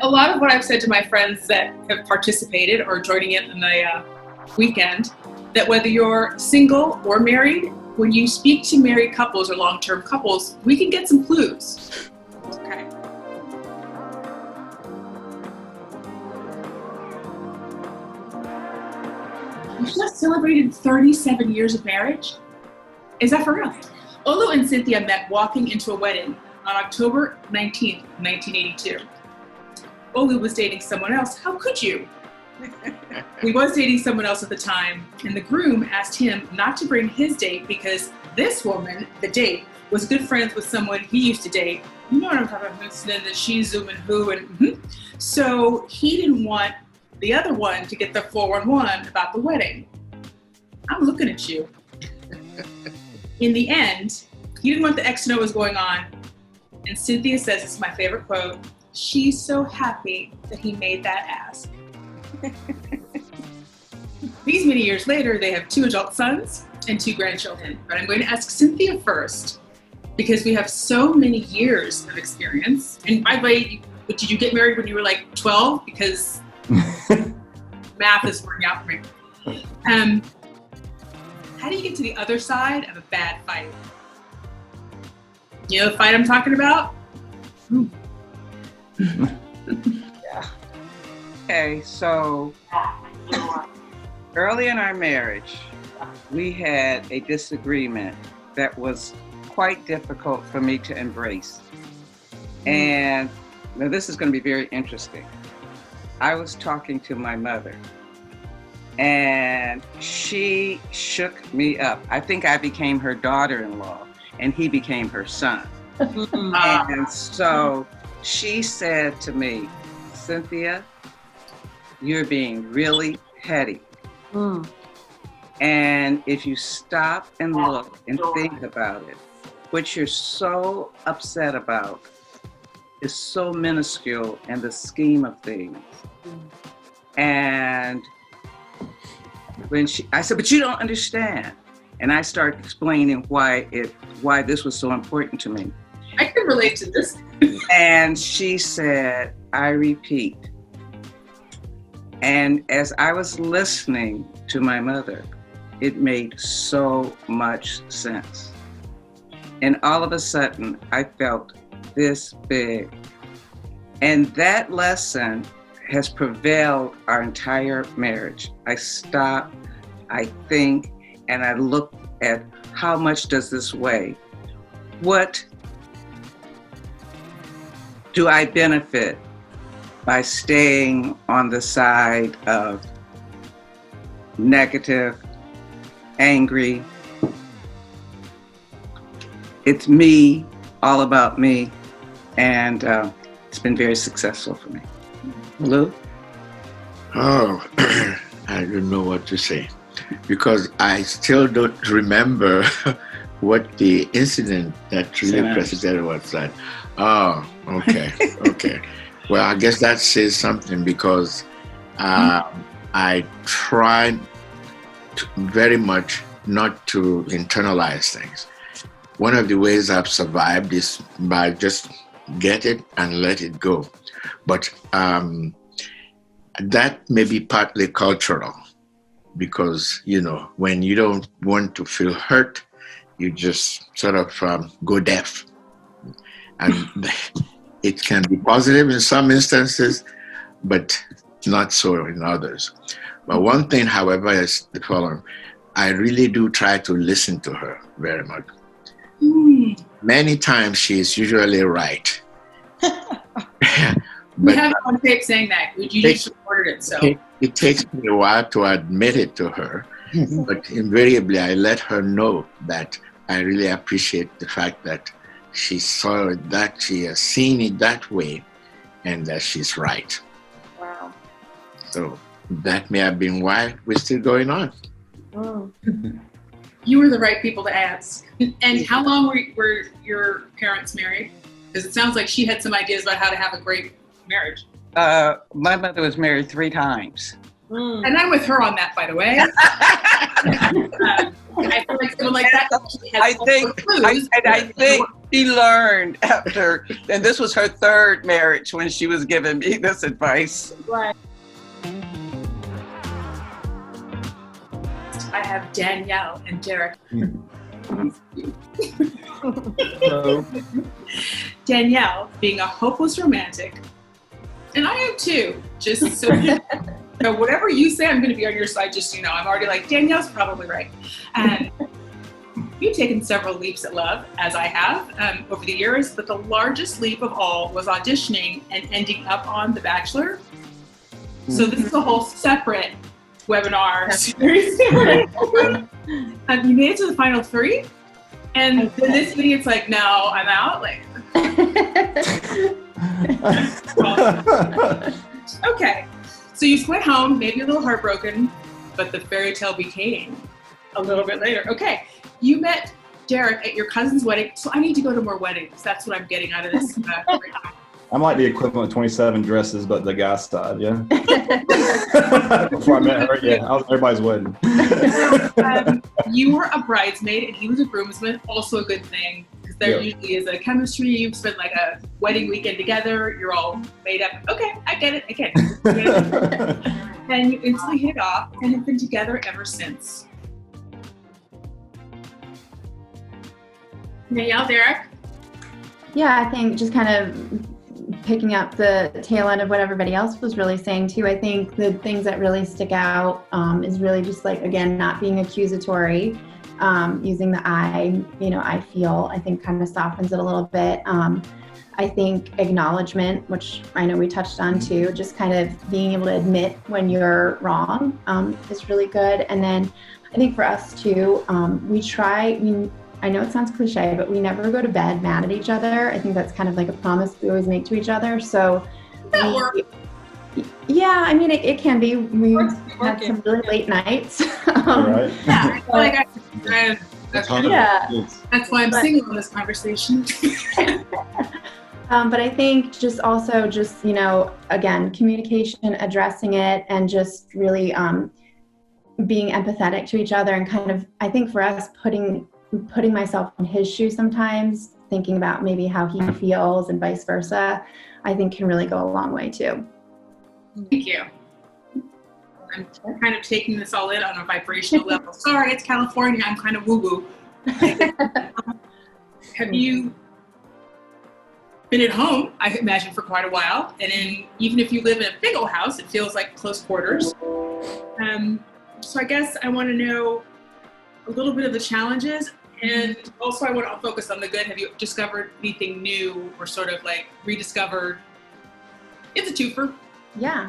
A lot of what I've said to my friends that have participated or joining in the weekend, that whether you're single or married, when you speak to married couples or long-term couples, we can get some clues. Okay. You just celebrated 37 years of marriage? Is that for real? Olu and Cynthia met walking into a wedding on October 19th, 1982. Olu was dating someone else. How could you? He was dating someone else at the time, and the groom asked him not to bring his date because this woman, the date, was good friends with someone he used to date. You know what I'm talking about, and the she, zoom, and who, and So he didn't want the other one to get the 411 about the wedding. I'm looking at you. In the end, he didn't want the ex to know what was going on, and Cynthia says, this is my favorite quote, she's so happy that he made that ask. These many years later, they have 2 adult sons and 2 grandchildren. But I'm going to ask Cynthia first, because we have so many years of experience. And by the way, did you get married when you were like 12? Because math is working out for me. How do you get to the other side of a bad fight? You know the fight I'm talking about? Yeah. Okay, so early in our marriage, we had a disagreement that was quite difficult for me to embrace. And now this is going to be very interesting. I was talking to my mother, and she shook me up. I think I became her daughter-in-law, and he became her son. And so she said to me, Cynthia, you're being really petty. And if you stop and look and think about it, what you're so upset about is so minuscule in the scheme of things. And I said, but you don't understand. And I started explaining why this was so important to me. I can relate to this. And she said, I repeat. And as I was listening to my mother, it made so much sense. And all of a sudden, I felt this big. And that lesson has prevailed our entire marriage. I stop, I think, and I look at how much does this weigh? What do I benefit by staying on the side of negative, angry? It's me, all about me, and it's been very successful for me. Lou? Oh, I don't know what to say, because I still don't remember what the incident that really preceded was that. Oh, okay, okay. Well, I guess that says something, because I try very much not to internalize things. One of the ways I've survived is by just get it and let it go. But that may be partly cultural, because, you know, when you don't want to feel hurt, you just sort of go deaf. And it can be positive in some instances, but not so in others. But one thing, however, is the following. I really do try to listen to her very much. Many times she is usually right. We have it on tape saying that. You just recorded it, so. It takes me a while to admit it to her, but invariably I let her know that I really appreciate the fact that she saw it, that she has seen it that way, and that she's right. Wow. So that may have been why we're still going on. Oh. You were the right people to ask. And how long were your parents married? Because it sounds like she had some ideas about how to have a great marriage. My mother was married 3 times. And I'm with her on that, by the way. I feel like someone like that. I think she learned after, and this was her third marriage when she was giving me this advice. Right. I have Danielle and Derek. Hello. Danielle being a hopeless romantic, and I am too. Just so whatever you say, I'm going to be on your side. Just so you know, I'm already like Danielle's probably right. And you've taken several leaps at love, as I have over the years. But the largest leap of all was auditioning and ending up on The Bachelor. So this is a whole separate webinar series. You made it to the final 3, and in this video, it's like, no, I'm out. Like, okay. So you went home, maybe a little heartbroken, but the fairy tale became a little bit later. Okay, you met Derek at your cousin's wedding, so I need to go to more weddings. That's what I'm getting out of this. I'm like the equivalent of 27 dresses, but the guy's side, yeah. Before I met her, yeah, I was at everybody's wedding. You were a bridesmaid and he was a groomsman, also a good thing. Because there usually is a chemistry. You've spent like a wedding weekend together. You're all made up. Okay, I get it. And you instantly hit it off and have been together ever since. Danielle, Derek? Yeah, I think just kind of picking up the tail end of what everybody else was really saying too. I think the things that really stick out is really just like, again, not being accusatory, using the I feel, I think kind of softens it a little bit. I think acknowledgement, which I know we touched on too, just kind of being able to admit when you're wrong is really good. And then I think for us too, I know it sounds cliche, but we never go to bed mad at each other. I think that's kind of like a promise we always make to each other. So, yeah, I mean, it can be. We had some really late nights. Right. Yeah, I feel like that's why I'm single in this conversation. But I think just also just, again, communication, addressing it, and just really being empathetic to each other, and kind of, I think for us, putting myself in his shoes sometimes, thinking about maybe how he feels and vice versa, I think can really go a long way too. Thank you. I'm kind of taking this all in on a vibrational level. Sorry, it's California. I'm kind of woo-woo. Have you been at home, I imagine, for quite a while? And even if you live in a big old house, it feels like close quarters. So I guess I want to know a little bit of the challenges. And also I want to focus on the good. Have you discovered anything new or sort of like rediscovered? It's a twofer. Yeah.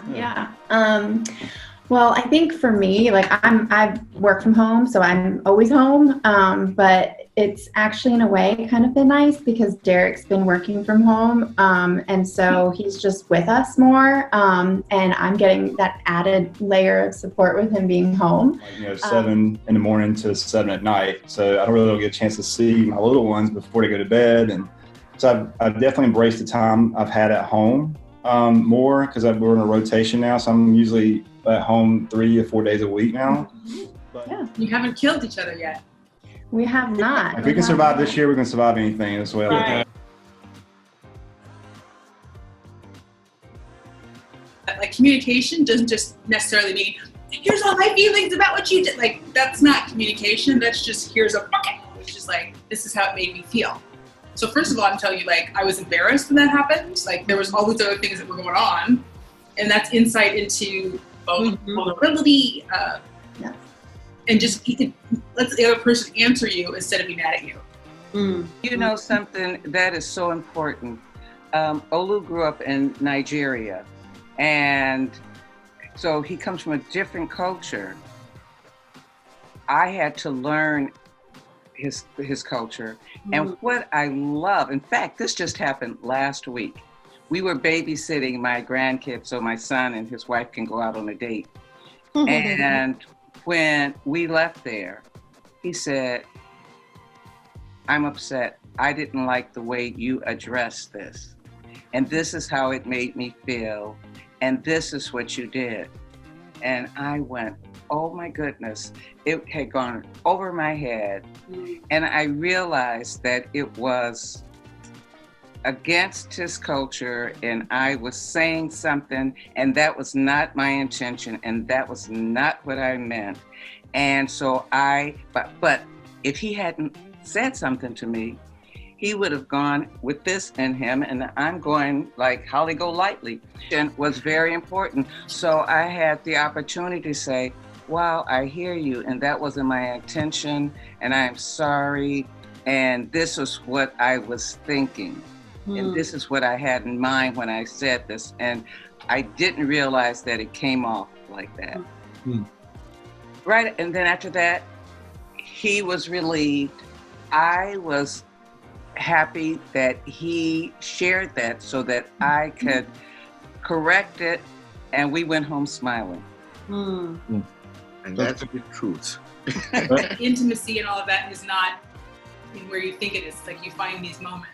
Well, I think for me, like I work from home, so I'm always home. But it's actually in a way kind of been nice because Derek's been working from home. And so he's just with us more. And I'm getting that added layer of support with him being home. 7 in the morning to 7 at night. So I don't really get a chance to see my little ones before they go to bed. And so I've definitely embraced the time I've had at home more because we're in a rotation now. So I'm usually at home 3 or 4 days a week now. But yeah, you haven't killed each other yet. We have not. If we can survive this year, we can survive anything as well. Right. Like communication doesn't just necessarily mean, here's all my feelings about what you did. Like, that's not communication. That's just, here's a bucket, which is like, this is how it made me feel. So first of all, I'm telling you, like, I was embarrassed when that happened. Like, there was all these other things that were going on. And that's insight into vulnerability, and just let the other person answer you instead of be mad at you. You know something that is so important. Olu grew up in Nigeria, and so he comes from a different culture. I had to learn his culture. And what I love, in fact, this just happened last week. We were babysitting my grandkids so my son and his wife can go out on a date. And when we left there, he said, I'm upset. I didn't like the way you addressed this. And this is how it made me feel. And this is what you did. And I went, oh my goodness, it had gone over my head. And I realized that it was against his culture, and I was saying something, and that was not my intention, and that was not what I meant. And so but if he hadn't said something to me, he would have gone with this in him, and I'm going like Holly go lightly. And was very important. So I had the opportunity to say, wow, I hear you, and that wasn't my intention, and I am sorry, and this was what I was thinking. And this is what I had in mind when I said this. And I didn't realize that it came off like that. Right. And then after that, he was relieved. I was happy that he shared that so that I could correct it. And we went home smiling. And that's the truth. Intimacy and all of that is not where you think it is. Like you find these moments.